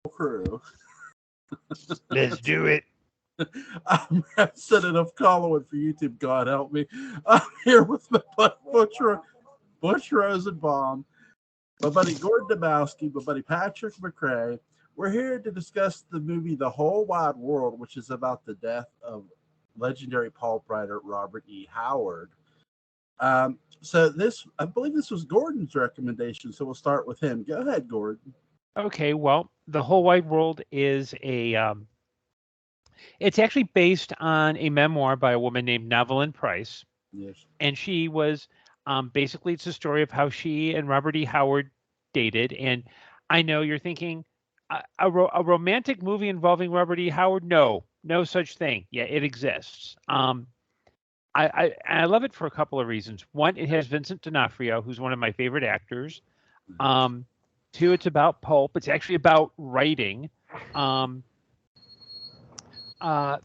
crew. Let's do it. I'm Representative Colloway for YouTube. God help me. I'm here with my buddy Butch Rosenbalm, my buddy Gordon Dymowski, my buddy Patrick McCray. We're here to discuss the movie The Whole Wide World, which is about the death of legendary pulp writer Robert E. Howard. So I believe this was Gordon's recommendation, so we'll start with him. Go ahead, Gordon. Okay, well, The Whole Wide World is it's actually based on a memoir by a woman named Novelyn Price. Yes. And she was, basically, it's a story of how she and Robert E. Howard dated. And I know you're thinking, a romantic movie involving Robert E. Howard? No such thing. Yeah, it exists. I love it for a couple of reasons. One, it has Vincent D'Onofrio, who's one of my favorite actors. Two, it's about pulp. It's actually about writing.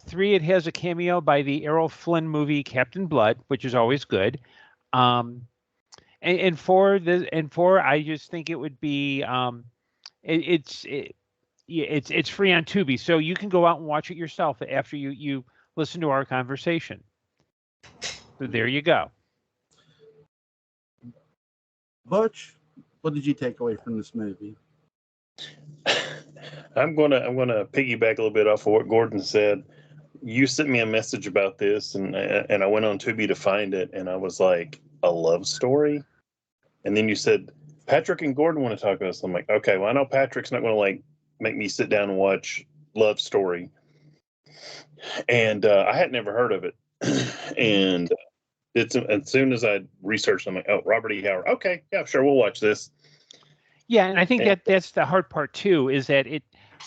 Three, it has a cameo by the Errol Flynn movie Captain Blood, which is always good. And four, I just think it would be it's free on Tubi, so you can go out and watch it yourself after you listen to our conversation. So there you go. Butch, what did you take away from this movie? I'm gonna piggyback a little bit off of what Gordon said. You sent me a message about this, and I went on Tubi to find it, and I was like, a love story? And then you said, Patrick and Gordon want to talk about this. I'm like, okay, well, I know Patrick's not going to like make me sit down and watch love story. And I had never heard of it. And as soon as I researched, I'm like, oh, Robert E. Howard. Okay, yeah, sure, we'll watch this. Yeah, and I think that's the hard part too, is that it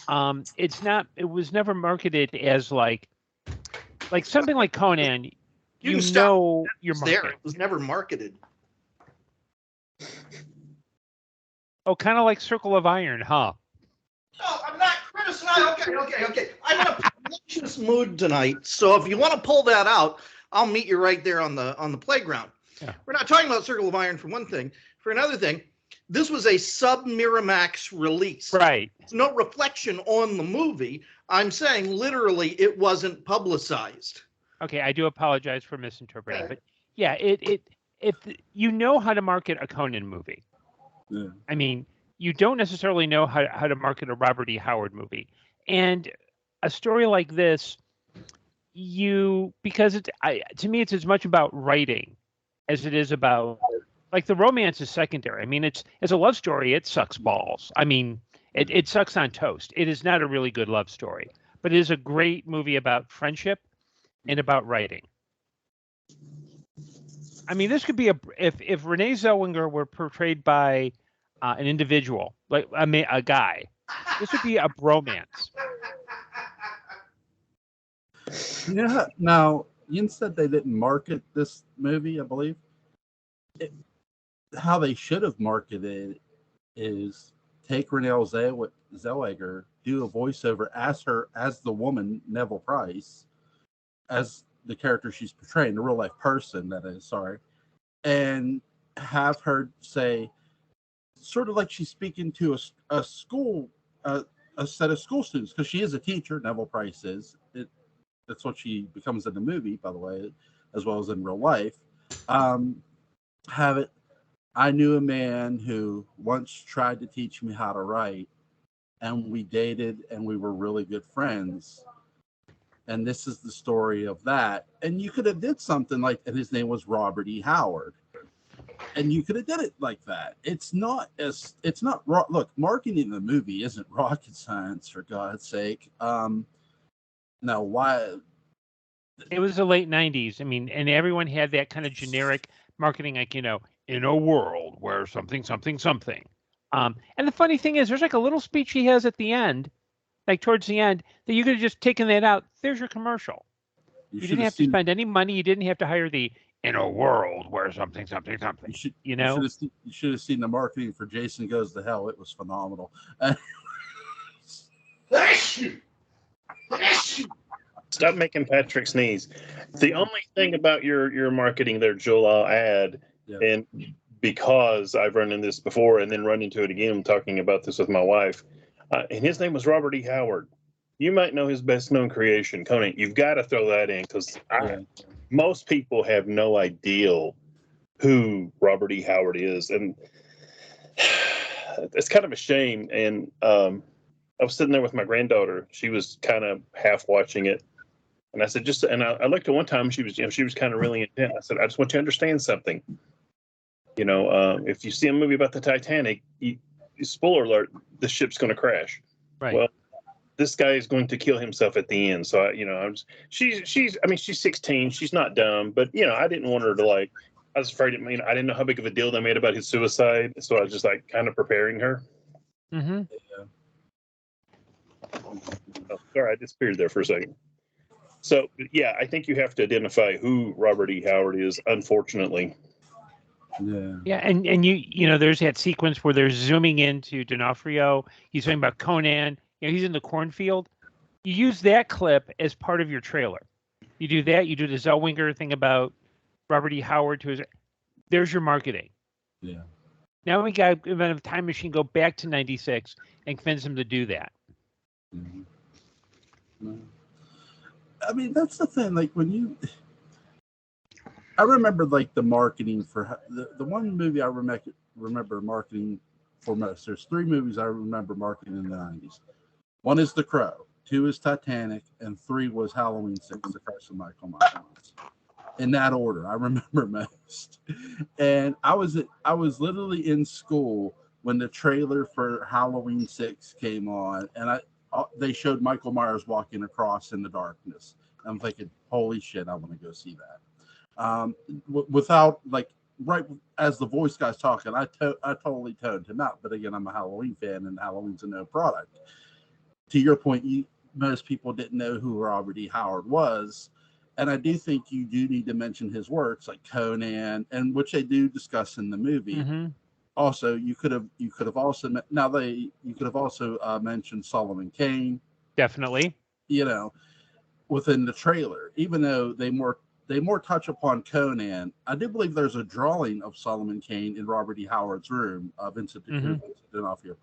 was never marketed as like something like Conan. You're there. It was never marketed. Oh, kind of like Circle of Iron, huh? No, I'm not criticizing. Okay. I'm in a pugnacious mood tonight, so if you want to pull that out, I'll meet you right there on the playground. Yeah. We're not talking about Circle of Iron for one thing. For another thing, this was a sub-Miramax release. Right. It's no reflection on the movie. I'm saying literally it wasn't publicized. Okay, I do apologize for misinterpreting, but yeah, if you know how to market a Conan movie. Yeah. I mean, you don't necessarily know how to market a Robert E. Howard movie. And a story like this, because to me, it's as much about writing as it is about, like, the romance is secondary. I mean, it's a love story. It sucks balls. I mean, it sucks on toast. It is not a really good love story, but it is a great movie about friendship and about writing. I mean, this could be if Renee Zellweger were portrayed by an individual, like a guy, this would be a bromance. Yeah. Now, you said they didn't market this movie, I believe. How they should have marketed it is take Renee Zellweger, do a voiceover as the woman, Neville Price, as the character she's portraying, the real life person, that is, sorry, and have her say, sort of like she's speaking to a school, a set of school students, because she is a teacher, Neville Price is. That's what she becomes in the movie, by the way, as well as in real life. Have it, I knew a man who once tried to teach me how to write, and we dated, and we were really good friends. And this is the story of that. And you could have did something like, and his name was Robert E. Howard. And you could have did it like that. Look, marketing the movie isn't rocket science, for God's sake. Now, why? It was the late 90s. I mean, and everyone had that kind of generic marketing, like, in a world where something. And the funny thing is, there's like a little speech he has at the end, like towards the end, that you could have just taken that out. There's your commercial. You didn't have to spend any money. You didn't have to hire in a world where something. You should have seen the marketing for Jason Goes to Hell. It was phenomenal. Stop making Patrick sneeze. The only thing about your marketing there, Joel, I'll add, and because I've run into this before and then run into it again, I'm talking about this with my wife, And his name was Robert E. Howard. You might know his best known creation, Conan. You've got to throw that in because most people have no idea who Robert E. Howard is, and it's kind of a shame. And I was sitting there with my granddaughter. She was kind of half watching it, and I said, I looked at one time. She was kind of really intent. I said, I just want you to understand something. If you see a movie about the Titanic, spoiler alert, the ship's going to crash. Right. Well, this guy is going to kill himself at the end. So she's 16. She's not dumb, but I didn't want her to I was afraid. I didn't know how big of a deal they made about his suicide, so I was just kind of preparing her. Mm-hmm. Oh, sorry, I disappeared there for a second. So yeah, I think you have to identify who Robert E. Howard is. Unfortunately. Yeah, and there's that sequence where they're zooming into D'Onofrio. He's talking about Conan. He's in the cornfield. You use that clip as part of your trailer. You do that. You do the Zellweger thing about Robert E. Howard. There's your marketing. Yeah. Now we got to have a time machine go back to '96 and convince him to do that. Mm-hmm. I mean, that's the thing. I remember the marketing for the one movie I remember marketing for most. There's 3 movies I remember marketing in the 90s. 1 is The Crow, 2 is Titanic, and 3 was Halloween 6, The Curse of Michael Myers. In that order, I remember most. And I was literally in school when the trailer for Halloween 6 came on, and they showed Michael Myers walking across in the darkness. I'm thinking, holy shit, I want to go see that. Without right as the voice guy's talking, I totally toned him out. But again, I'm a Halloween fan, and Halloween's a no product. To your point, most people didn't know who Robert E. Howard was, and I do think you do need to mention his works like Conan, and which they do discuss in the movie. Mm-hmm. Also, you could have also mentioned Solomon Kane. Definitely. Within the trailer, even though they more touch upon Conan, I do believe there's a drawing of Solomon Kane in Robert E. Howard's room of Vincent D'Onofrio.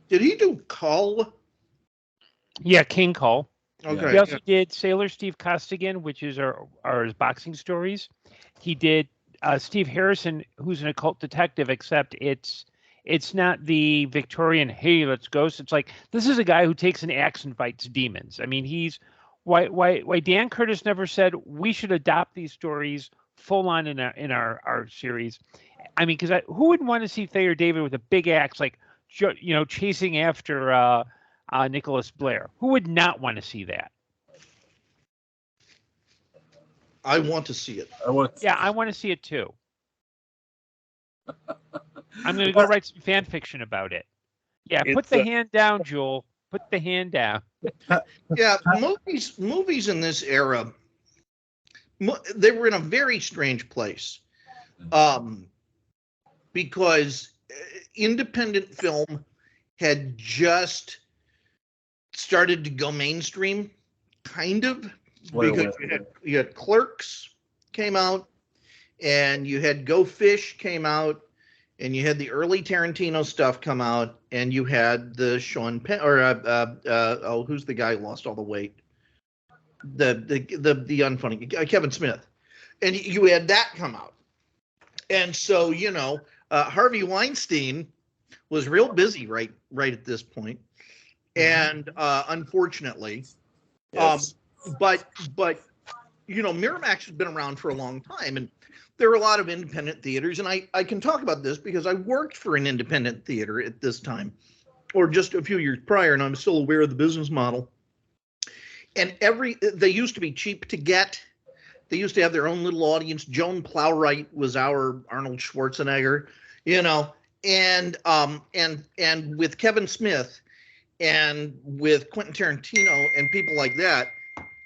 Did he do Cull? Yeah, King Cole. Okay. He also did Sailor Steve Costigan, which is our boxing stories. He did Steve Harrison, who's an occult detective, except it's not the Victorian, hey, let's ghost. It's this is a guy who takes an axe and fights demons. I mean, he's why Dan Curtis never said we should adopt these stories full on in our series. I mean, because who wouldn't want to see Thayer David with a big axe, chasing after Nicholas Blair? Who would not want to see that? I want to see it. I want to see it too. I'm going to go write some fan fiction about it. Yeah, put the hand down, Joel. Put the hand down. Yeah, movies in this era, they were in a very strange place, because independent film had just started to go mainstream, kind of, because you had Clerks came out, and you had Go Fish came out, and you had the early Tarantino stuff come out, and you had the Sean Penn, or who's the guy who lost all the weight? The unfunny Kevin Smith, and you had that come out, and so Harvey Weinstein was real busy right at this point, and unfortunately, yes. But Miramax has been around for a long time, and there are a lot of independent theaters, and I can talk about this because I worked for an independent theater at this time, or just a few years prior, and I'm still aware of the business model. And they used to be cheap to get. They used to have their own little audience. Joan Plowright was our Arnold Schwarzenegger, and with Kevin Smith and with Quentin Tarantino and people like that,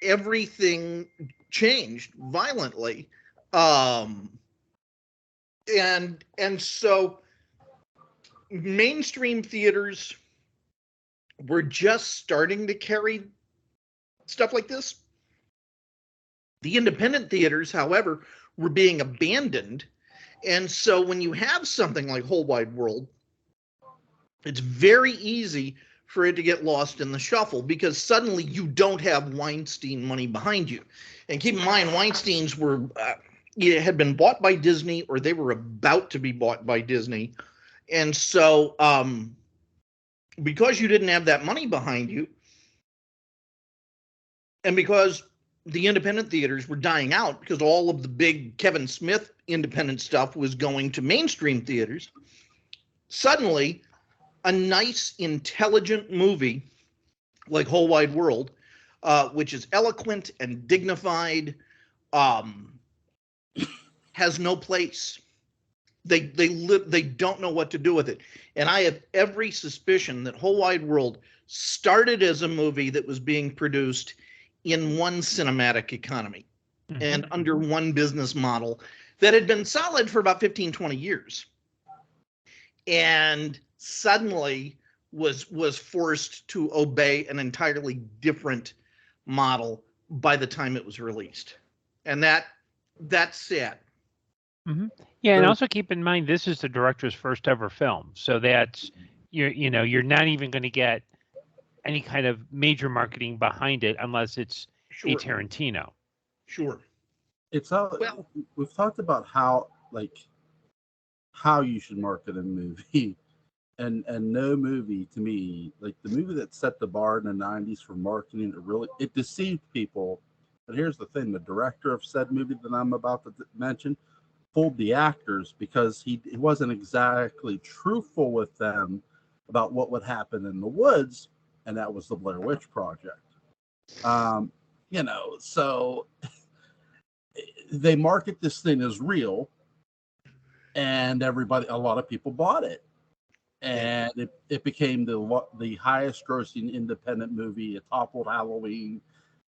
everything changed violently. And so mainstream theaters were just starting to carry stuff like this. The independent theaters, however, were being abandoned. And so when you have something like Whole Wide World, it's very easy for it to get lost in the shuffle, because suddenly you don't have Weinstein money behind you. And keep in mind, Weinstein's had been bought by Disney, or they were about to be bought by Disney. And so because you didn't have that money behind you, and because the independent theaters were dying out because all of the big Kevin Smith independent stuff was going to mainstream theaters, suddenly a nice, intelligent movie like Whole Wide World, which is eloquent and dignified, has no place. They don't know what to do with it. And I have every suspicion that Whole Wide World started as a movie that was being produced in one cinematic economy and under one business model that had been solid for about 15, 20 years. And suddenly was forced to obey an entirely different model by the time it was released. And that's sad. Mm-hmm. Yeah, and also keep in mind, this is the director's first ever film. So that's, you're not even going to get any kind of major marketing behind it unless it's a Tarantino. Sure. It's we've talked about how you should market a movie, and no movie, to me, like the movie that set the bar in the 90s for marketing, it deceived people. But here's the thing: the director of said movie that I'm about to mention fooled the actors because he wasn't exactly truthful with them about what would happen in the woods, and that was the Blair Witch Project. So they market this thing as real, and a lot of people bought it, and it became the highest grossing independent movie. It toppled Halloween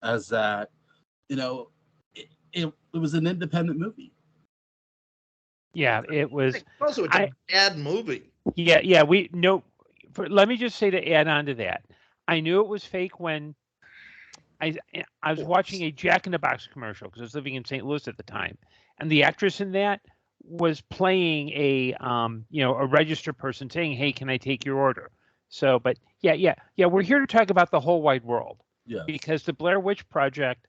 as that, it was an independent movie. Yeah, it was. Also, it's a bad movie. Yeah. Let me just say, to add on to that, I knew it was fake when I was watching a Jack in the Box commercial because I was living in St. Louis at the time, and the actress in that was playing a register person saying, "Hey, can I take your order?" So, but yeah, we're here to talk about the Whole Wide World. Yeah. Because the Blair Witch Project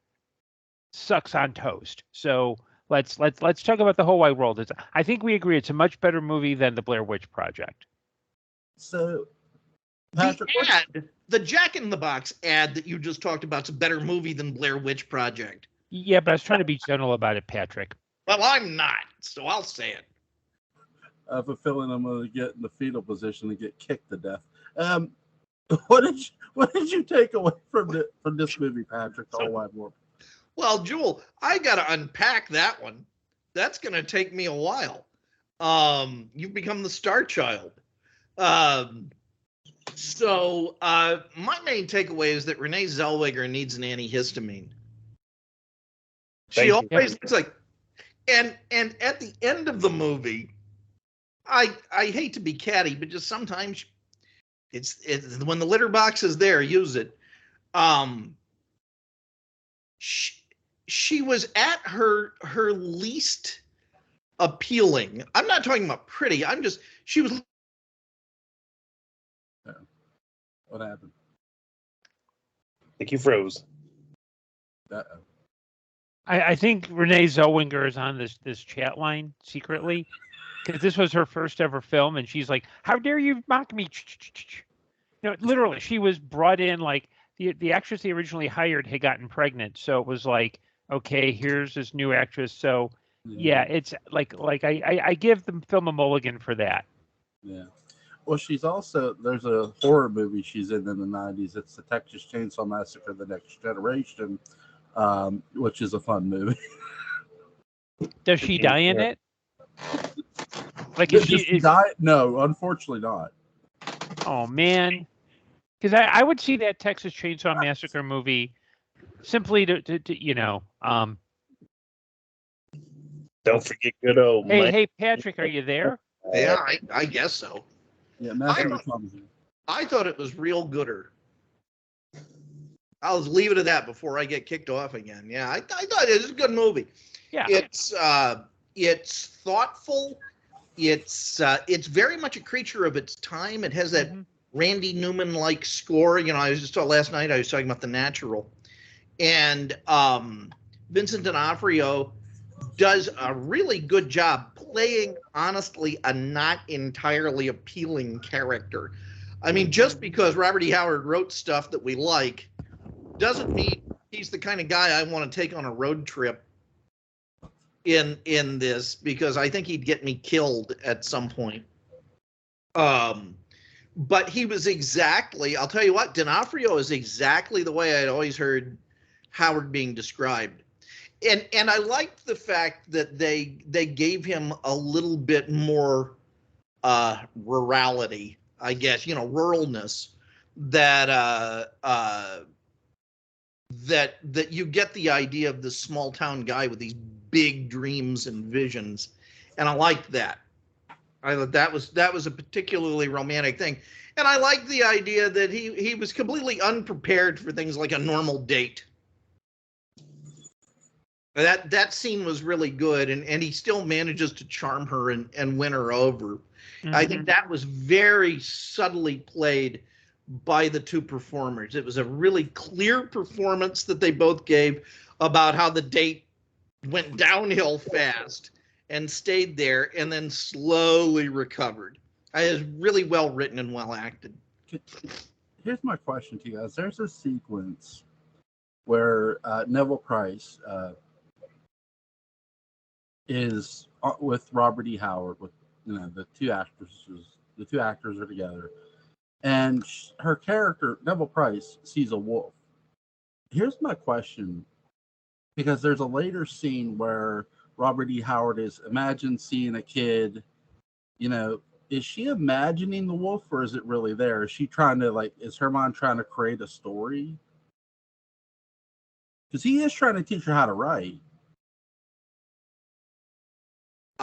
sucks on toast. So let's talk about the Whole Wide World. I think we agree it's a much better movie than the Blair Witch Project. So, Patrick, the Jack in the Box ad that you just talked about is a better movie than Blair Witch Project. Yeah, but I was trying to be gentle about it, Patrick. Well, I'm not, so I'll say it. I have a feeling I'm going to get in the fetal position and get kicked to death. What did you take away from this movie, Patrick? The Whole Wide World. Well, Jewel, I got to unpack that one. That's going to take me a while. You've become the star child. So my main takeaway is that Renee Zellweger needs an antihistamine. She always looks like, and at the end of the movie, I hate to be catty, but just sometimes it's when the litter box is there, use it. She was at her least appealing. I'm not talking about pretty. She was. What happened? I think you froze. Uh-oh. I think Renee Zellweger is on this chat line secretly because this was her first ever film, and she's like, "How dare you mock me?" Literally, she was brought in like the actress they originally hired had gotten pregnant, so it was like, okay, here's this new actress. So yeah, it's like I give the film a mulligan for that. Yeah. Well, there's a horror movie she's in the 90s. It's the Texas Chainsaw Massacre: The Next Generation, which is a fun movie. Does she die in it? Like, Does she die? No, unfortunately not. Oh man, because I would see that Texas Chainsaw Massacre movie simply to Don't forget good old Mike. Hey Patrick, are you there? Yeah, I guess so. Yeah, I thought it was real gooder. I'll leave it at that before I get kicked off again. Yeah, I thought it was a good movie. Yeah, it's thoughtful. It's very much a creature of its time. It has that Randy Newman-like score. I was just last night I was talking about The Natural, and Vincent D'Onofrio does a really good job playing, honestly, a not entirely appealing character. I mean, just because Robert E. Howard wrote stuff that we like doesn't mean he's the kind of guy I want to take on a road trip in this, because I think he'd get me killed at some point. But he was exactly, I'll tell you what, D'Onofrio is exactly the way I'd always heard Howard being described. And I liked the fact that they gave him a little bit more rurality, I guess, ruralness, that that you get the idea of this small town guy with these big dreams and visions, and I liked that. I thought that was a particularly romantic thing, and I liked the idea that he was completely unprepared for things like a normal date. That scene was really good, and he still manages to charm her and win her over. Mm-hmm. I think that was very subtly played by the two performers. It was a really clear performance that they both gave about how the date went downhill fast and stayed there and then slowly recovered. It was really well written and well acted. Here's my question to you guys. There's a sequence where Neville Price is with Robert E. Howard, with the two actors. The two actors are together, and her character Neville Price sees a wolf. Here's my question, because there's a later scene where Robert E. Howard imagine seeing a kid. Is she imagining the wolf, or is it really there? Is she trying to is her mind trying to create a story? Because he is trying to teach her how to write.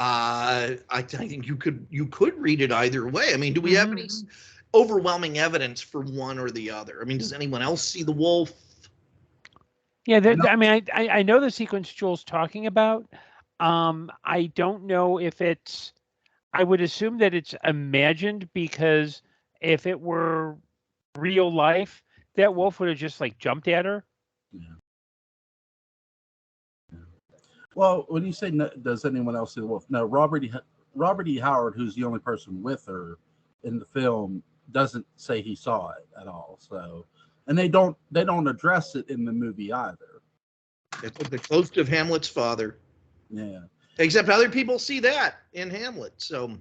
I think you could read it either way. I mean, do we have any overwhelming evidence for one or the other? I mean, does anyone else see the wolf? Yeah, I mean, I know the sequence Joel's talking about. I don't know if it's. I would assume that it's imagined, because if it were real life, that wolf would have just jumped at her. Yeah. Well, when you say does anyone else see the wolf? No, Robert E. Howard, who's the only person with her in the film, doesn't say he saw it at all. So, and they don't address it in the movie either. It's the ghost of Hamlet's father. Yeah. Except other people see that in Hamlet. So,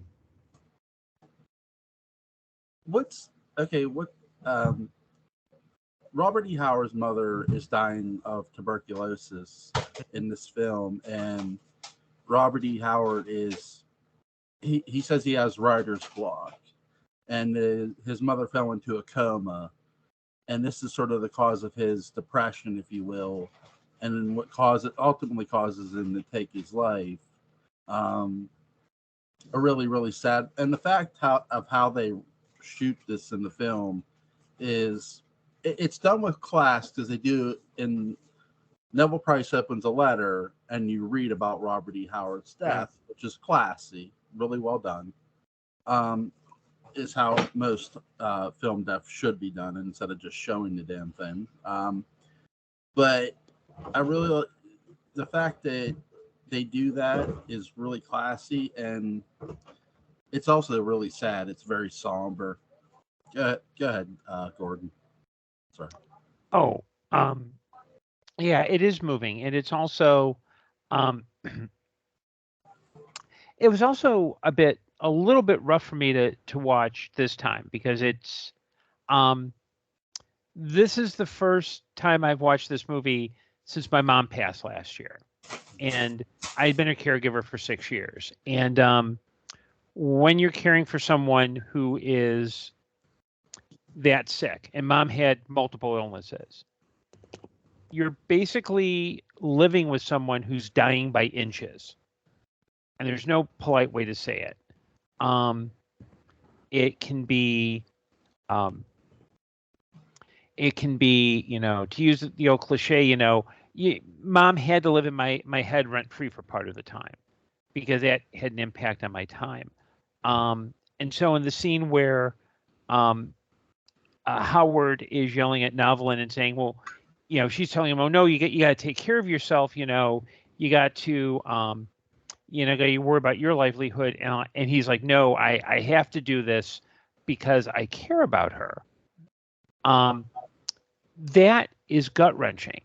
Robert E. Howard's mother is dying of tuberculosis in this film, and Robert E. Howard he says he has writer's block, and his mother fell into a coma, and this is sort of the cause of his depression, if you will, and then what ultimately causes him to take his life. A really, really sad, and the fact of how they shoot this in the film is it's done with class, because they do in Neville Price opens a letter and you read about Robert E. Howard's death, which is classy, really well done. Is how most film death should be done, instead of just showing the damn thing. But I really the fact that they do that is really classy, and it's also really sad. It's very somber. Go ahead, Gordon. Sorry. Oh, yeah, it is moving, and it's also, it was also a little bit rough for me to watch this time, because it's, this is the first time I've watched this movie since my mom passed last year, and I'd been a caregiver for 6 years, and when you're caring for someone who is that sick, and mom had multiple illnesses, you're basically living with someone who's dying by inches, and there's no polite way to say it. It can be, to use the old cliche, mom had to live in my head rent free for part of the time, because that had an impact on my time. And so in the scene where Howard is yelling at Novelin and saying, well, she's telling him, oh no, you got to take care of yourself. You got to, got to worry about your livelihood. And he's like, no, I have to do this because I care about her. That is gut wrenching.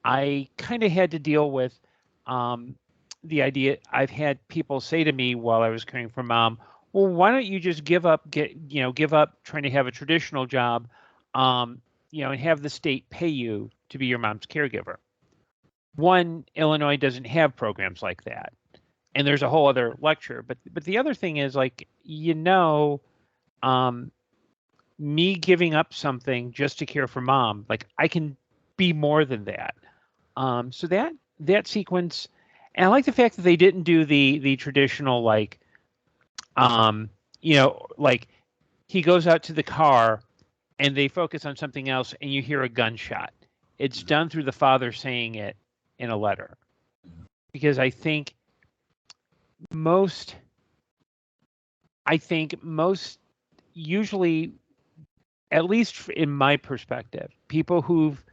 I kind of had to deal with the idea. I've had people say to me while I was caring for Mom, well, why don't you just give up trying to have a traditional job, and have the state pay you to be your mom's caregiver. One, Illinois doesn't have programs like that. And there's a whole other lecture. But the other thing is, like, me giving up something just to care for Mom, like, I can be more than that. So that sequence, and I like the fact that they didn't do the traditional, like, like he goes out to the car and they focus on something else and you hear a gunshot. It's done through the father saying it in a letter. Because I think most usually, at least in my perspective, people who've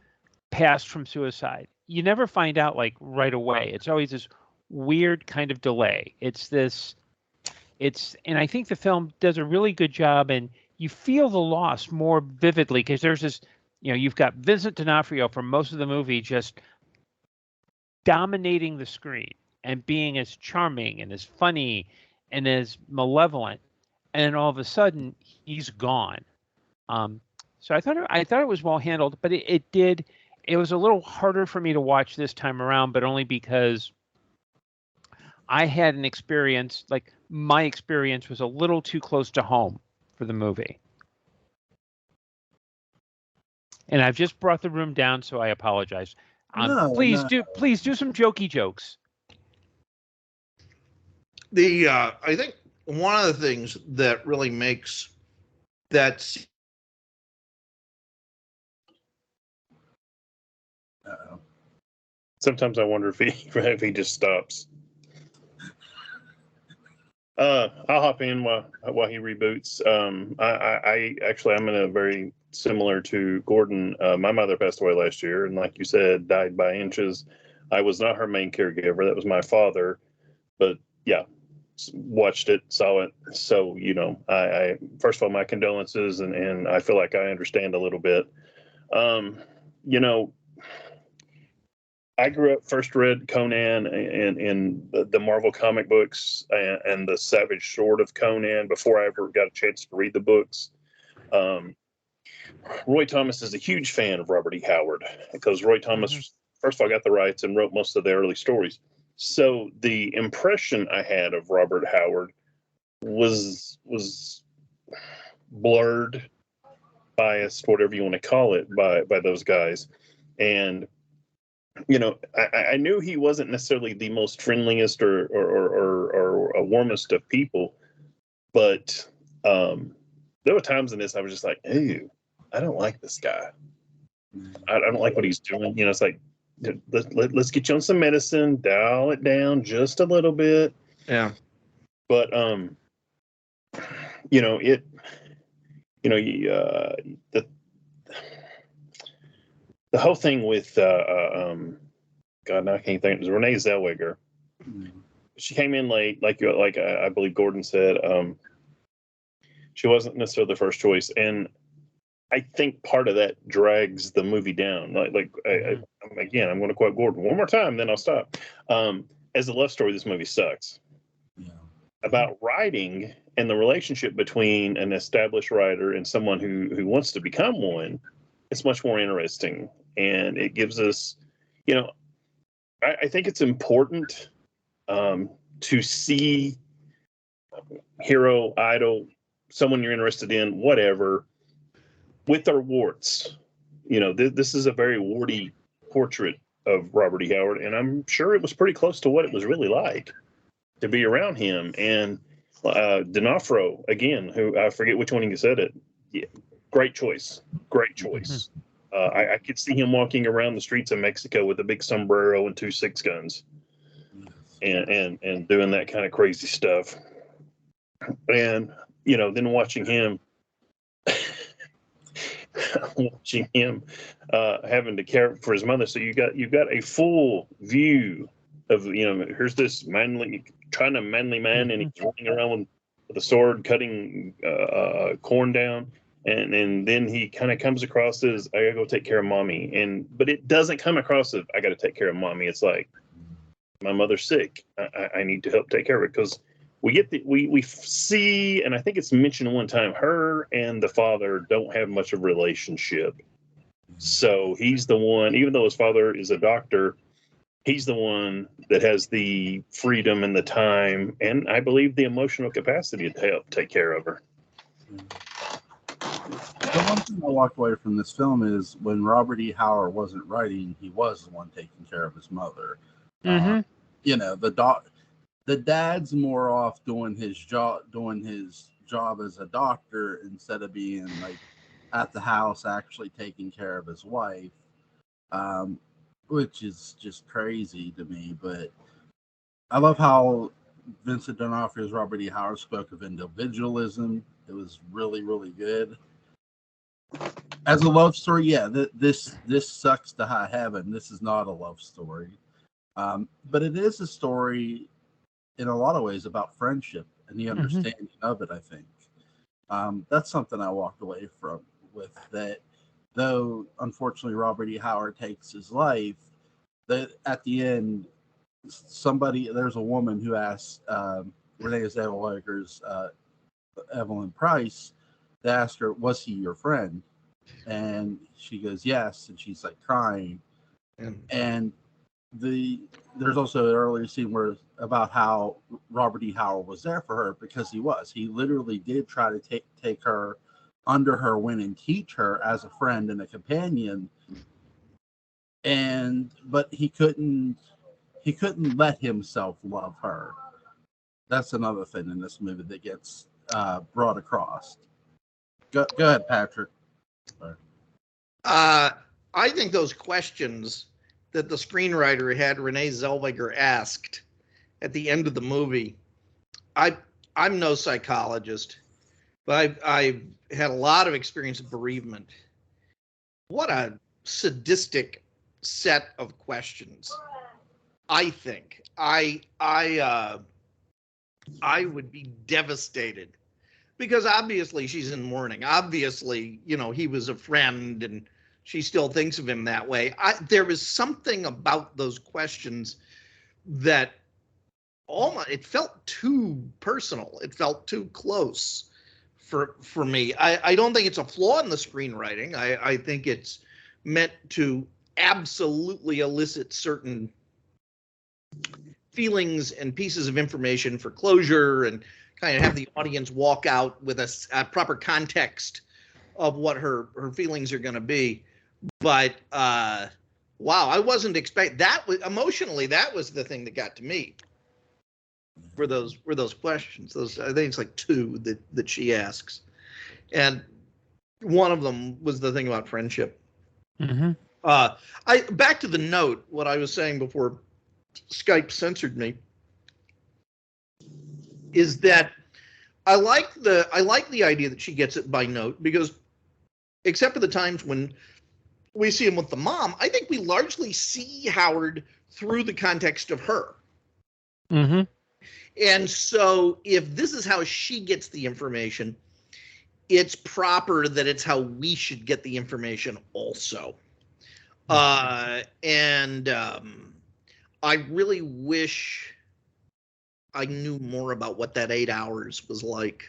passed from suicide, you never find out like right away. It's always this weird kind of delay. And I think the film does a really good job, and you feel the loss more vividly because there's this, you've got Vincent D'Onofrio for most of the movie just dominating the screen and being as charming and as funny and as malevolent, and then all of a sudden he's gone. So I thought it was well handled, but it was a little harder for me to watch this time around, but only because I had an experience, like my experience was a little too close to home for the movie. And I've just brought the room down, so I apologize. Please do some jokey jokes. I think one of the things that really makes that Sometimes I wonder if he just stops. I'll hop in while he reboots. I'm in a very similar to Gordon. My mother passed away last year, and like you said, died by inches. I was not her main caregiver. That was my father. But yeah, watched it, saw it. So, I first of all, my condolences, and I feel like I understand a little bit. I grew up, first read Conan in the Marvel comic books and the Savage Sword of Conan before I ever got a chance to read the books. Roy Thomas is a huge fan of Robert E. Howard because Roy Thomas, first of all, got the rights and wrote most of the early stories. So the impression I had of Robert Howard was blurred, biased, whatever you want to call it, by those guys. And I knew he wasn't necessarily the most friendliest or warmest of people, but there were times in this I was just like, "Ew, I don't like this guy. I don't like what he's doing." It's like, let's get you on some medicine, dial it down just a little bit. Yeah. But the whole thing with God, now I can't think. It was Renee Zellweger. She came in late, like I believe Gordon said. She wasn't necessarily the first choice, and I think part of that drags the movie down. I'm going to quote Gordon one more time, then I'll stop. As a love story, this movie sucks. Yeah. About writing and the relationship between an established writer and someone who wants to become one, it's much more interesting, and it gives us, I think it's important to see hero, idol, someone you're interested in, whatever, with their warts. This is a very warty portrait of Robert E. Howard, and I'm sure it was pretty close to what it was really like to be around him. And D'Onofrio, again, who I forget which one you said it. Yeah, great choice. I could see him walking around the streets of Mexico with a big sombrero and 2 6 guns, and doing that kind of crazy stuff. And then watching him watching him having to care for his mother. So you've got a full view of, here's this manly man, and he's running around with a sword cutting corn down, and then he kind of comes across as, I gotta go take care of mommy, but it doesn't come across as I gotta take care of mommy. It's like, my mother's sick, I need to help take care of it, because we see, and I think it's mentioned one time, her and the father don't have much of a relationship. So he's the one, even though his father is a doctor, he's the one that has the freedom and the time, and I believe the emotional capacity to help take care of her. The one thing I walked away from this film is when Robert E. Howard wasn't writing, he was the one taking care of his mother. The dad's more off doing his job as a doctor instead of being like at the house actually taking care of his wife, which is just crazy to me. But I love how Vincent D'Onofrio's Robert E. Howard spoke of individualism. It was really, really good. As a love story, yeah, this sucks to high heaven. This is not a love story. But it is a story in a lot of ways about friendship and the understanding of it, I think. That's something I walked away with that, though unfortunately Robert E. Howard takes his life, that at the end, there's a woman who asked Renee Zellweger's Evelyn Price, they asked her, was he your friend? And she goes, yes, and she's like crying. And there's also an earlier scene about how Robert E. Howard was there for her, because he literally did try to take her under her wing and teach her as a friend and a companion, but he couldn't let himself love her. That's another thing in this movie that gets brought across. Go ahead, Patrick. Sorry. I think those questions that the screenwriter had Renee Zellweger asked at the end of the movie, I'm no psychologist, but I've had a lot of experience of bereavement. What a sadistic set of questions. I think I would be devastated, because obviously she's in mourning. Obviously, he was a friend and she still thinks of him that way. There was something about those questions that it felt too personal. It felt too close for me. I don't think it's a flaw in the screenwriting. I think it's meant to absolutely elicit certain feelings and pieces of information for closure, and kind of have the audience walk out with a proper context of what her feelings are going to be. But wow, I wasn't expecting that. Emotionally, that was the thing that got to me. For those questions, I think it's like two that she asks, and one of them was the thing about friendship. Back to the note, what I was saying before Skype censored me, is that I like the idea that she gets it by note, because except for the times when we see him with the mom, I think we largely see Howard through the context of her. And so if this is how she gets the information, it's proper that it's how we should get the information also. And I really wish I knew more about what that 8 hours was like,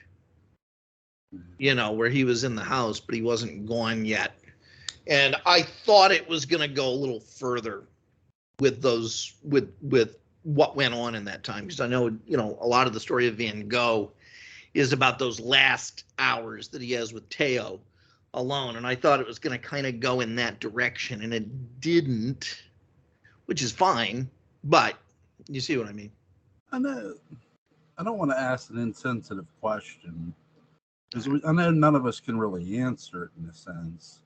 where he was in the house, but he wasn't gone yet. And I thought it was going to go a little further with with what went on in that time. Because I know, a lot of the story of Van Gogh is about those last hours that he has with Teo alone. And I thought it was going to kind of go in that direction, and it didn't, which is fine. But you see what I mean? I know. I don't want to ask an insensitive question, because I know none of us can really answer it in a sense.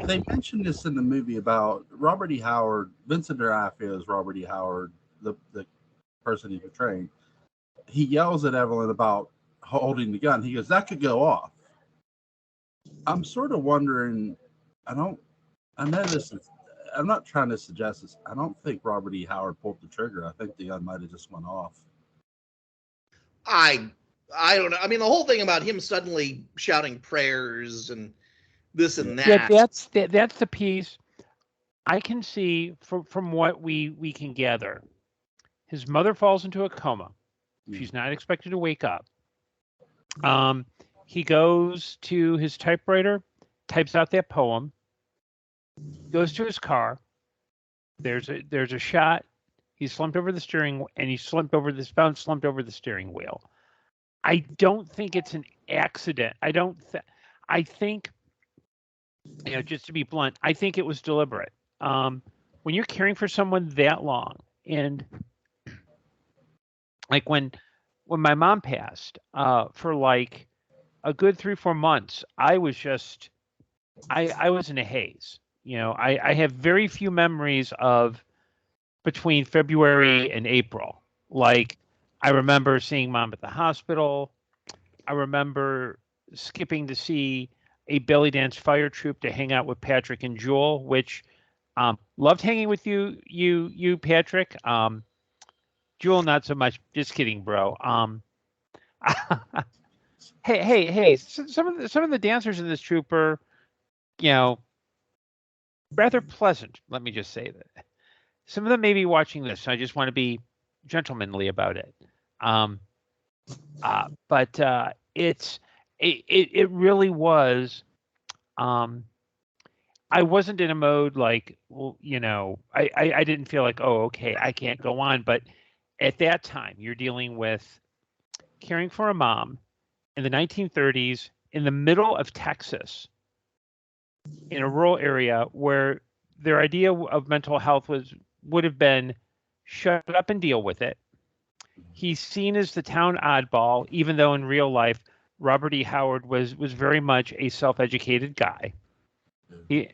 They mentioned this in the movie about Robert E. Howard. Vincent D'Onofrio's Robert E. Howard, the person he's portraying. He yells at Evelyn about holding the gun. He goes, "That could go off." I'm sort of wondering. I know this is. I'm not trying to suggest this. I don't think Robert E. Howard pulled the trigger. I think the gun might have just went off. I don't know. I mean, the whole thing about him suddenly shouting prayers and this and that. Yeah, that's the piece I can see from what we can gather. His mother falls into a coma. She's not expected to wake up. He goes to his typewriter, types out that poem, goes to his car. There's a shot. He's slumped over the steering, and he's slumped over the steering wheel. I don't think it's an accident. I think, just to be blunt, I think it was deliberate. When you're caring for someone that long, and like when my mom passed, for like a good 3-4 months, I was just, I was in a haze. I have very few memories of between February and April. Like, I remember seeing Mom at the hospital. I remember skipping to see a belly dance fire troop to hang out with Patrick and Jewel, which loved hanging with you, Patrick. Jewel, not so much. Just kidding, bro. Hey. Some of the dancers in this troop are, rather pleasant. Let me just say that. Some of them may be watching this, so I just want to be gentlemanly about it. But it really was. I wasn't in a mode like, well, I didn't feel like, oh, okay, I can't go on. But at that time, you're dealing with caring for a mom in the 1930s in the middle of Texas, in a rural area where their idea of mental health would have been shut up and deal with it. He's seen as the town oddball, even though in real life, Robert E. Howard was very much a self-educated guy. He,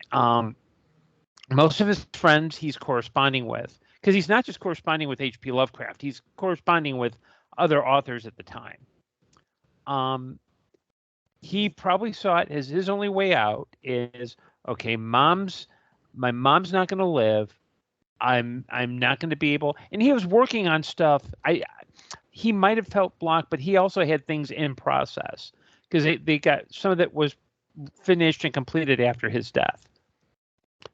most of his friends he's corresponding with, because he's not just corresponding with H.P. Lovecraft, he's corresponding with other authors at the time. He probably saw it as his only way out is, okay, my mom's not going to live. I'm not going to be able, and he was working on stuff. He might have felt blocked, but he also had things in process because they got some of that was finished and completed after his death.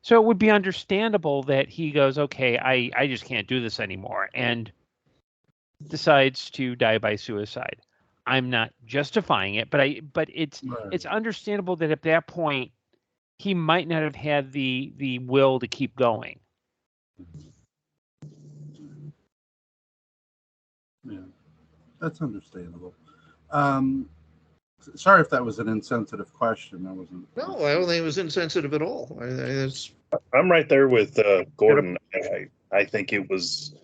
So it would be understandable that he goes, okay, I just can't do this anymore, and decides to die by suicide. I'm not justifying it, but it's understandable that at that point he might not have had the will to keep going. Yeah, that's understandable. Sorry if that was an insensitive question. I wasn't. No, I don't think it was insensitive at all. I'm right there with Gordon. I think it was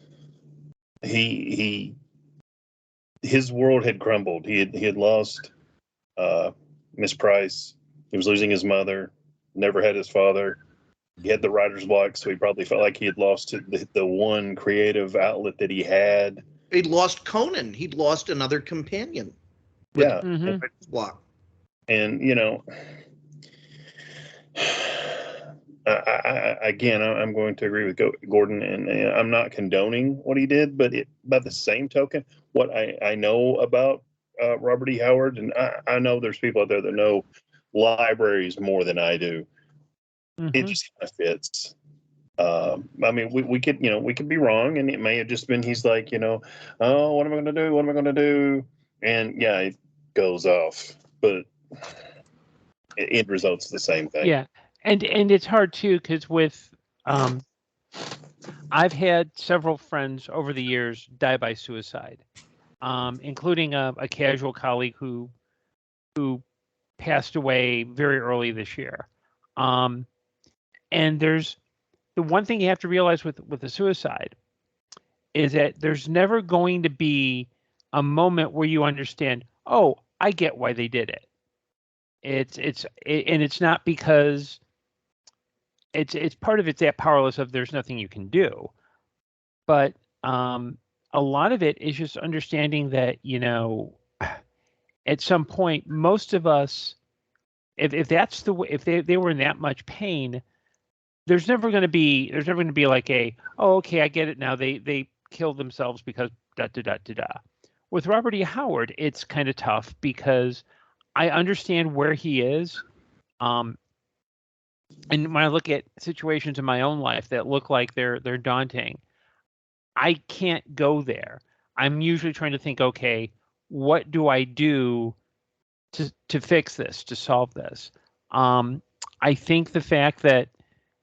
his world had crumbled. He had lost Miss Price. He was losing his mother. Never had his father. He had the writer's block, so he probably felt like he had lost the one creative outlet that he had. He'd lost Conan. He'd lost another companion. Yeah. Block. And I'm going to agree with Gordon, and I'm not condoning what he did, but by the same token, what I know about Robert E. Howard, and I know there's people out there that know libraries more than I do. It just kind of fits. I mean, we could be wrong, and it may have just been he's like, oh, what am I going to do? What am I going to do? And yeah, it goes off, but it results the same thing. Yeah, and it's hard too because with I've had several friends over the years die by suicide, including a casual colleague who passed away very early this year. And there's the one thing you have to realize with a suicide is that there's never going to be a moment where you understand, oh, I get why they did it. And it's not because it's part of it's that powerless of there's nothing you can do, but a lot of it is just understanding that at some point most of us if that's the way, if they were in that much pain, there's never going to be like a, oh, okay, I get it now. They killed themselves because da da da da da. With Robert E. Howard, it's kind of tough because I understand where he is. And when I look at situations in my own life that look like they're daunting, I can't go there. I'm usually trying to think, okay, what do I do to fix this, to solve this? I think the fact that,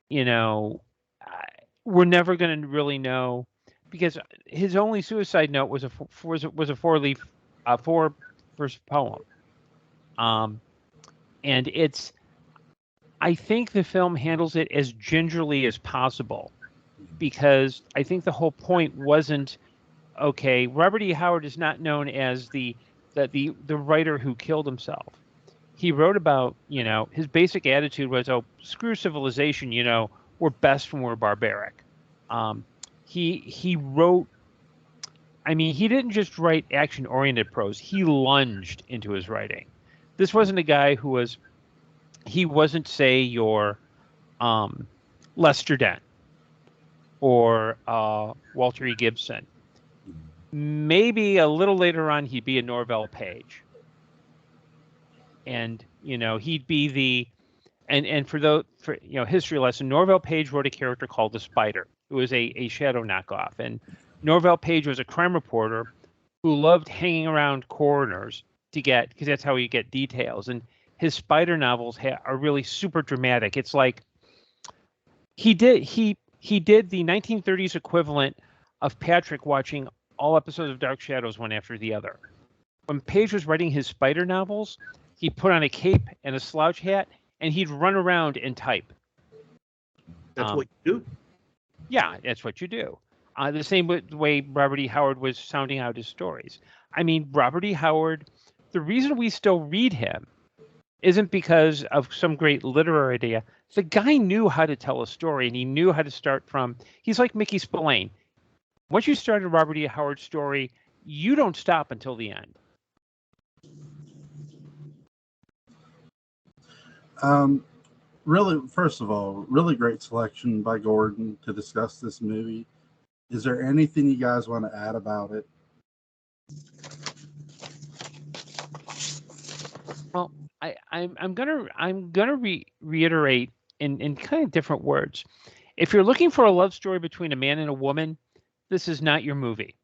we're never going to really know, because his only suicide note was a 4-leaf 4-verse poem. And I think the film handles it as gingerly as possible, because I think the whole point wasn't, okay, Robert E. Howard is not known as the writer who killed himself. He wrote about, his basic attitude was, oh, screw civilization, we're best when we're barbaric. He wrote, he didn't just write action-oriented prose. He lunged into his writing. This wasn't a guy he wasn't, say, your Lester Dent or Walter E. Gibson. Maybe a little later on, he'd be a Norvell Page. And, he'd be the, and for history lesson, Norvell Page wrote a character called the Spider, who was a Shadow knockoff. And Norvell Page was a crime reporter who loved hanging around coroners because that's how you get details. And his Spider novels are really super dramatic. It's like he did the 1930s equivalent of Patrick watching all episodes of Dark Shadows one after the other. When Page was writing his Spider novels, he'd put on a cape and a slouch hat, and he'd run around and type. That's what you do? Yeah, that's what you do. The same way Robert E. Howard was sounding out his stories. Robert E. Howard, the reason we still read him isn't because of some great literary idea. The guy knew how to tell a story, and he knew how to start from, he's like Mickey Spillane. Once you start a Robert E. Howard story, you don't stop until the end. Really, first of all, really great selection by Gordon to discuss this movie. Is there anything you guys want to add about it? Well, I'm gonna reiterate in kind of different words. If you're looking for a love story between a man and a woman, this is not your movie.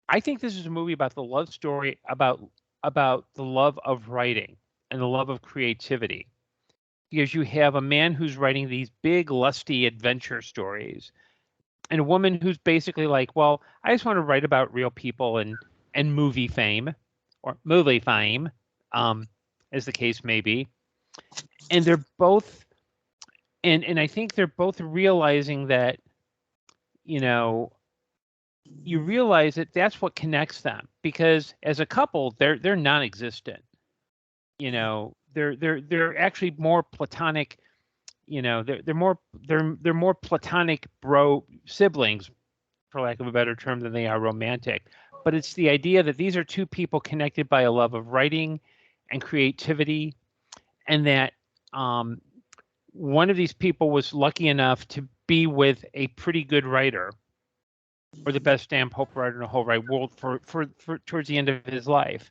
I think this is a movie about the love story, about the love of writing and the love of creativity. Because you have a man who's writing these big, lusty adventure stories, and a woman who's basically like, well, I just want to write about real people and movie fame, or movie fame, as the case may be. And they're both, and I think they're both realizing that, you realize that that's what connects them, because as a couple, they're non-existent. They're actually more platonic. They're more platonic bro siblings, for lack of a better term, than they are romantic. But it's the idea that these are two people connected by a love of writing and creativity, and that one of these people was lucky enough to be with a pretty good writer, or the best damn Pope writer in the whole wide world for towards the end of his life.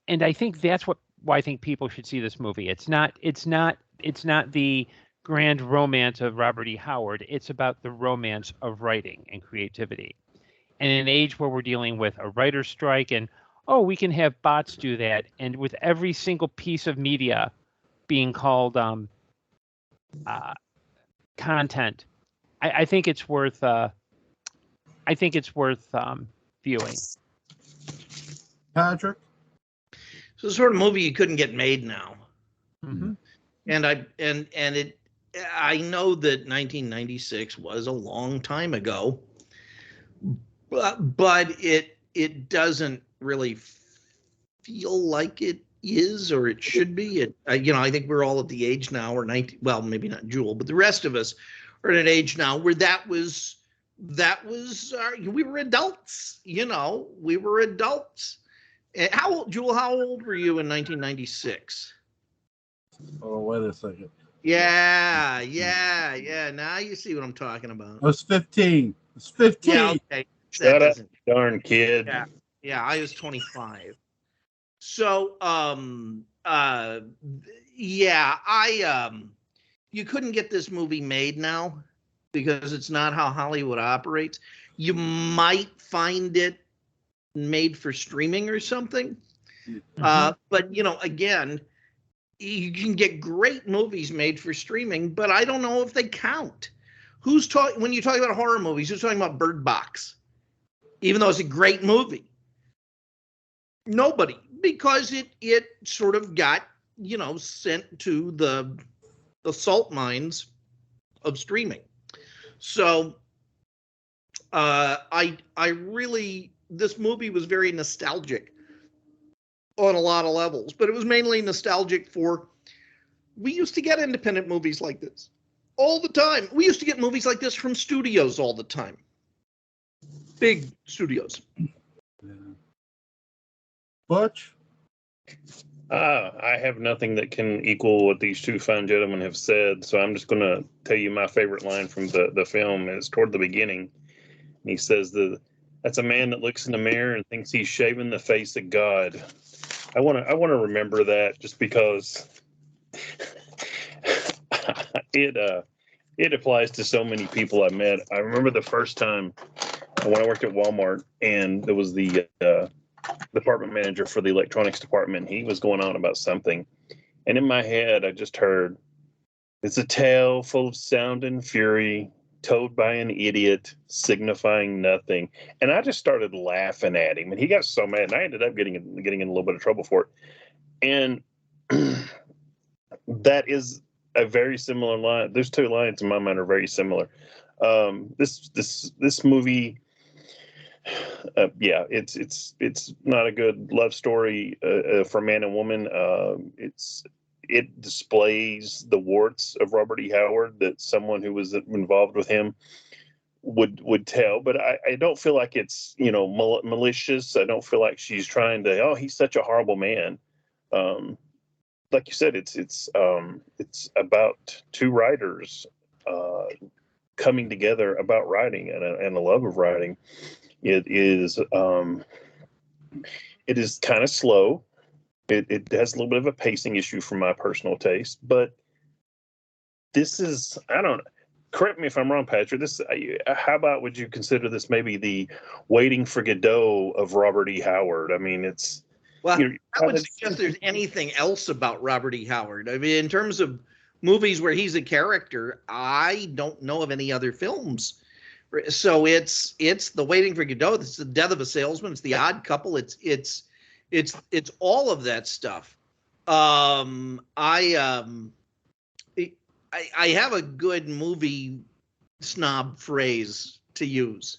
And I think that's why I think people should see this movie. It's not the grand romance of Robert E. Howard. It's about the romance of writing and creativity. And in an age where we're dealing with a writer's strike, and we can have bots do that, and with every single piece of media being called content, I think it's worth viewing. Patrick? So the sort of movie you couldn't get made now. Mm-hmm. And I know that 1996 was a long time ago, but it doesn't really feel like it is, or it should be. I think we're all at the age now, or well, maybe not Jewel, but the rest of us are at an age now where we were adults. We were adults. Jewel, how old were you in 1996? Oh, wait a second. Yeah. Now you see what I'm talking about. I was 15. It's 15. Yeah, okay. Shut up, darn kid. Yeah, I was 25. So, you couldn't get this movie made now because it's not how Hollywood operates. You might find it made for streaming or something. But, again, you can get great movies made for streaming, but I don't know if they count. When you talk about horror movies, who's talking about Bird Box? Even though it's a great movie. Nobody, because it sort of got, sent to the salt mines of streaming. So this movie was very nostalgic on a lot of levels, but it was mainly nostalgic we used to get independent movies like this all the time. We used to get movies like this from studios all the time. Big studios. Yeah. Butch? I have nothing that can equal what these two fine gentlemen have said, so I'm just going to tell you my favorite line from the film. It's toward the beginning. And he says, that's a man that looks in the mirror and thinks he's shaving the face of God. I want to remember that just because it applies to so many people I met. I remember the first time when I worked at Walmart, and there was the department manager for the electronics department. He was going on about something, and in my head I just heard, it's a tale full of sound and fury, told by an idiot, signifying nothing. And I just started laughing at him, and he got so mad, and I ended up getting in a little bit of trouble for it. And that is a very similar line. There's two lines in my mind are very similar. This movie, it's not a good love story for man and woman. It displays the warts of Robert E. Howard that someone who was involved with him would tell, but I don't feel like it's malicious. I don't feel like she's trying to, he's such a horrible man. Like you said, it's about two writers coming together about writing and a love of writing. It is kind of slow. It has a little bit of a pacing issue for my personal taste, but this is, I don't know. Correct me if I'm wrong, Patrick. How about would you consider this maybe the Waiting for Godot of Robert E. Howard? I mean, it's. Well, I would suggest there's anything else about Robert E. Howard. I mean, in terms of movies where he's a character, I don't know of any other films. So it's the Waiting for Godot. It's the Death of a Salesman. It's the Odd Couple. It's all of that stuff. I have a good movie snob phrase to use.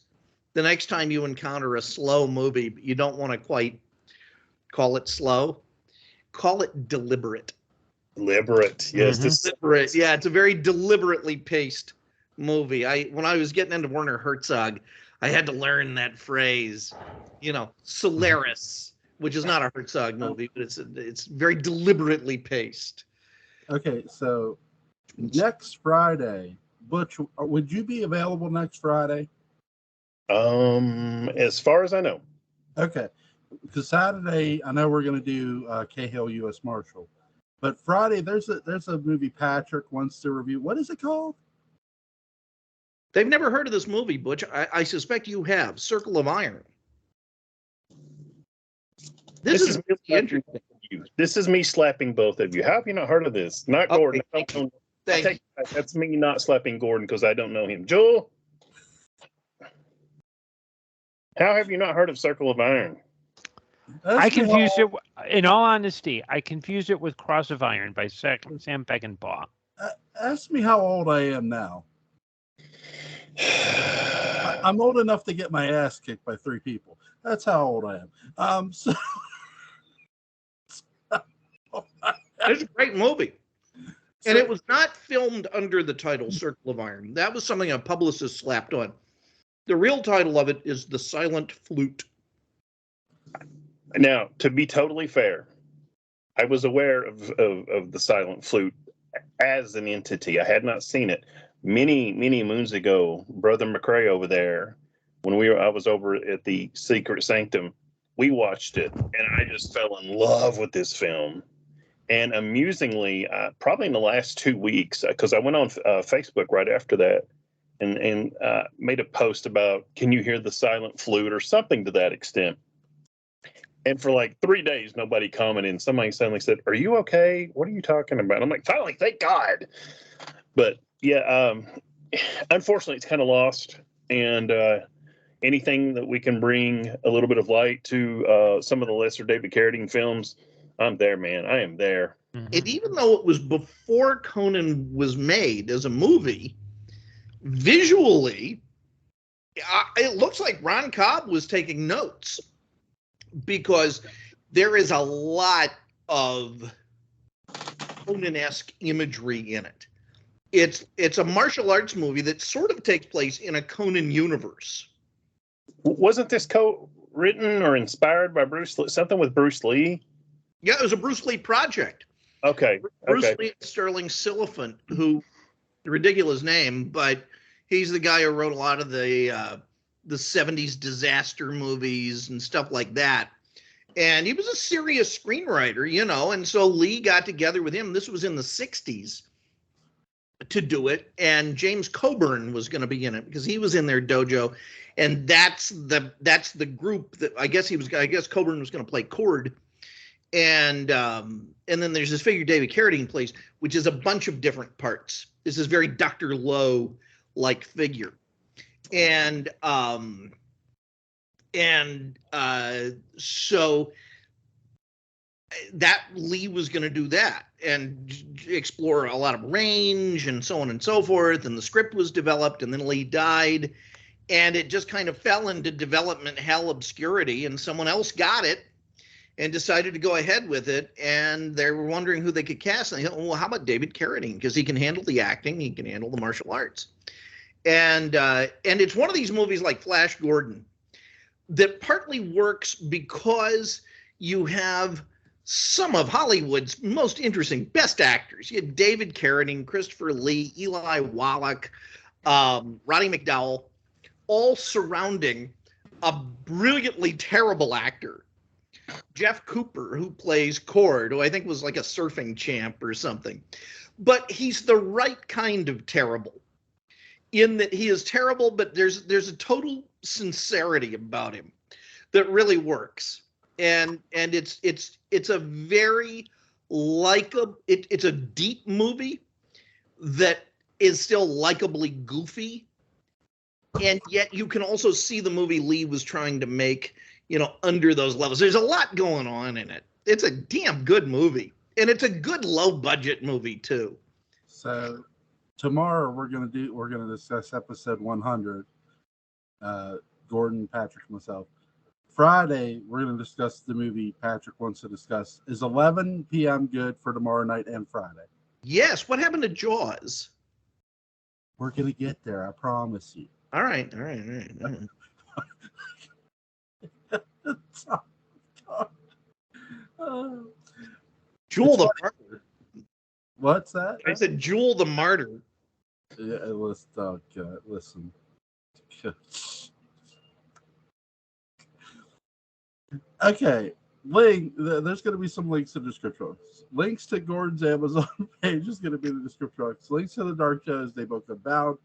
The next time you encounter a slow movie, you don't want to quite call it slow. Call it deliberate. Deliberate, yes. Deliberate. Yeah, it's a very deliberately paced movie. When I was getting into Werner Herzog, I had to learn that phrase. Solaris, which is not a Herzog movie, but it's very deliberately paced. Okay, so next Friday, Butch, would you be available next Friday? As far as I know. Okay, because Saturday I know we're going to do Cahill U.S. Marshal, but Friday there's a movie Patrick wants to review. What is it called? They've never heard of this movie, Butch. I suspect you have. Circle of Iron. This is really interesting. This is me slapping both of you. How have you not heard of this? Not Gordon. Thank you. That's me not slapping Gordon because I don't know him. Joel, how have you not heard of Circle of Iron? I confused it. In all honesty, I confused it with Cross of Iron by Sam Peckinpah. Ask me how old I am now. I'm old enough to get my ass kicked by 3 people. That's how old I am. It's a great movie. And it was not filmed under the title Circle of Iron. That was something a publicist slapped on. The real title of it is The Silent Flute. Now, to be totally fair, I was aware of the silent flute as an entity. I had not seen it. Many moons ago, Brother McCray over there, when I was over at the Secret Sanctum, we watched it, and I just fell in love with this film. And amusingly, probably in the last 2 weeks, because I went on Facebook right after that, and made a post about, can you hear the silent flute or something to that extent. And for like 3 days, nobody commented. And somebody suddenly said, "Are you okay? What are you talking about?" I'm like, finally, thank God. But yeah, unfortunately, it's kind of lost. And anything that we can bring a little bit of light to some of the lesser David Carradine films, I'm there, man. I am there. And even though it was before Conan was made as a movie, visually, it looks like Ron Cobb was taking notes, because there is a lot of Conan-esque imagery in it. It's a martial arts movie that sort of takes place in a Conan universe. Wasn't this co-written or inspired by Bruce Lee? Something with Bruce Lee? Yeah, it was a Bruce Lee project. Okay. Bruce Lee and Sterling Silliphant, who, ridiculous name, but he's the guy who wrote a lot of the 70s disaster movies and stuff like that. And he was a serious screenwriter, you know, and so Lee got together with him. This was in the 60s to do it. And James Coburn was going to be in it because he was in their dojo. And that's the group that I guess Coburn was going to play Cord. And then there's this figure David Carradine plays, which is a bunch of different parts. This is very Dr. Lowe like figure. And so that Lee was going to do that and explore a lot of range and so on and so forth. And the script was developed, and then Lee died, and it just kind of fell into development hell obscurity, and someone else got it and decided to go ahead with it. And they were wondering who they could cast. And they thought, well, how about David Carradine? Because he can handle the acting, he can handle the martial arts. And it's one of these movies like Flash Gordon that partly works because you have some of Hollywood's most interesting, best actors. You had David Carradine, Christopher Lee, Eli Wallach, Roddy McDowell, all surrounding a brilliantly terrible actor, Jeff Cooper, who plays Cord, who I think was like a surfing champ or something. But he's the right kind of terrible, in that he is terrible, but there's a total sincerity about him that really works. And it's a very likable, it's a deep movie that is still likably goofy. And yet you can also see the movie Lee was trying to make, you know, under those levels. There's a lot going on in it. It's a damn good movie. And it's a good low budget movie too. So tomorrow we're gonna discuss episode 100. Gordon, Patrick, and myself. Friday we're gonna discuss the movie Patrick wants to discuss. Is 11 p.m. good for tomorrow night and Friday? Yes. What happened to Jaws? We're gonna get there, I promise you. All right. Jewel the Martyr. What's that? I said Jewel the Martyr. Yeah, listen. Okay, there's going to be some links in the description box. Links to Gordon's Amazon page is going to be in the description box. Links to the Dark Shows They Book Abound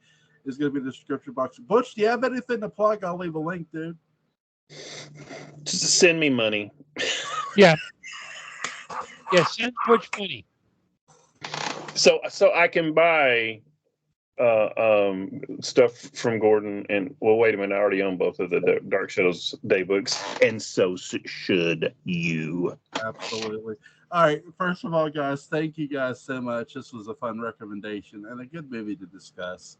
is going to be in the description box. Butch, do you have anything to plug? I'll leave a link, dude. Just send me money. Yeah. Yeah, send Butch money. So I can buy stuff from Gordon, and well, wait a minute, I already own both of the Dark Shadows Day books, and so should you. Absolutely. All right, first of all, guys, thank you guys so much. This was a fun recommendation and a good movie to discuss.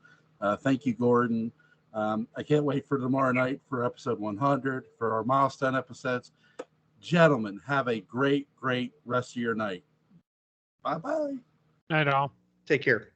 Thank you, Gordon. I can't wait for tomorrow night for episode 100 for our milestone episodes. Gentlemen, have a great rest of your night. Bye-bye. Night all. Take care.